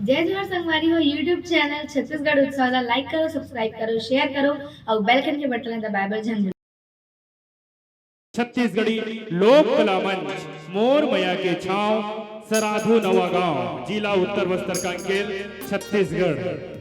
जय जोहर संगवारी हो यूट्यूब चैनल छत्तीसगढ़ उत्सव ला लाइक करो, सब्सक्राइब करो, शेयर करो और बेल आइकन के बटन दबाए बर झन भूलो। छत्तीसगढ़ी लोक कला मंच मोर मया के छाव सराधु नवागांव जिला उत्तर बस्तर कांकेर छत्तीसगढ़।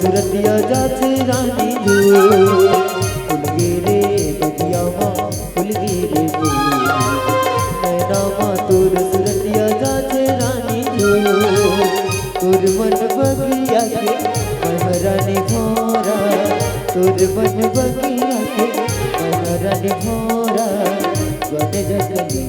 सुरतिया जाते रानी जो फुल गिरे बगिया माँ फुल गिरे नैना माँ तोर सुरतिया जाते रानी जो तोर मन बगिया के महरानी भोरा तोर मन बगिया के महरानी भोरा गने जगली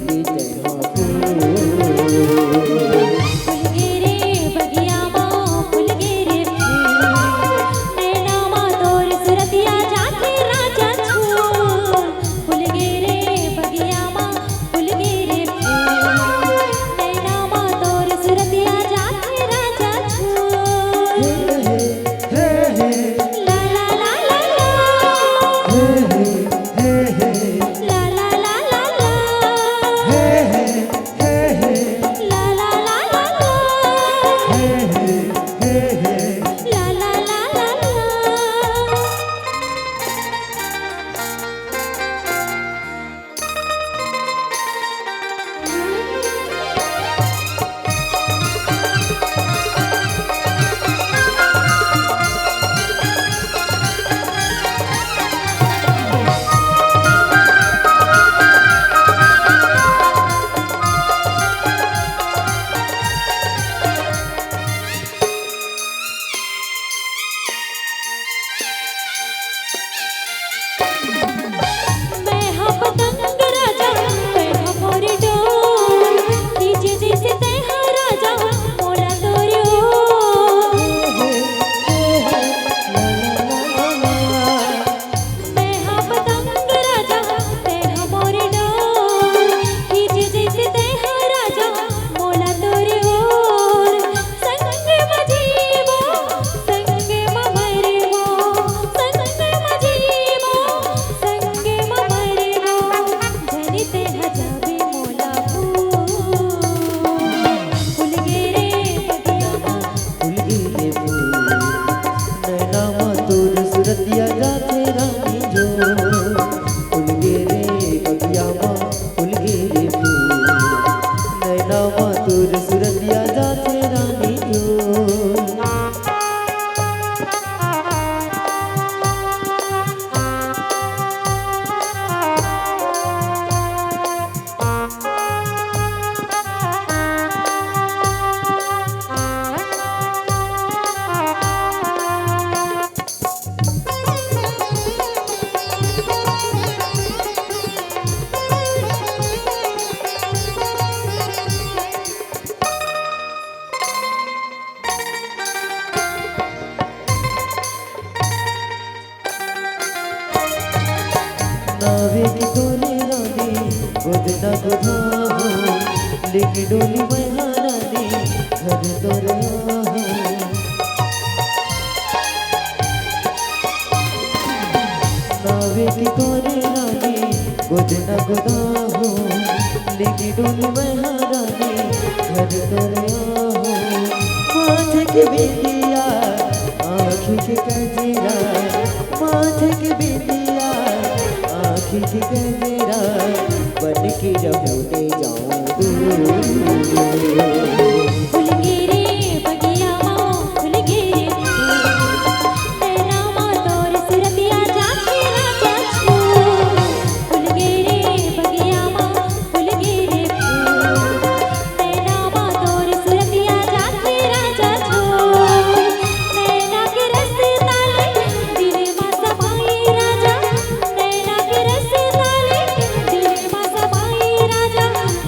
तेरा सुरतिया जाते रानी जो फुल गिरे बगिया माँ फुल गिरे नैना माँ तोर सुरतिया जाते रानी जो गोदना गोदा हो लेके डोली में हारानी घर तोरा हो नावे की तोरे रानी गोदना गोदा हो लेके डोली में हारानी घर तोरा हो माथे के बिंदिया आँखी के कजरा माथे के बिंदिया आँखी के कजरा बन के रहोने जाऊं फूल गिरे बगिया माँ फूल गिरे तेरा माँ तोर सुरतिया जाके राजा छू फूल गिरे बगिया माँ फूल गिरे तेरा माँ तोर सुरतिया जाके राजा छू नैना के रस ताले दिल माँ समाई राजा नैना के रस ताले दिल माँ समाई राजा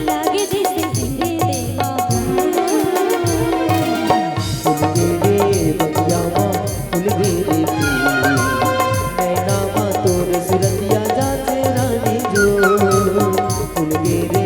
लागे जैसे जिंदे देवा फूल गिरे बगिया माँ फूल गिरे नैना माँ तोर सुरतिया जाते रानी जो फूल गिरे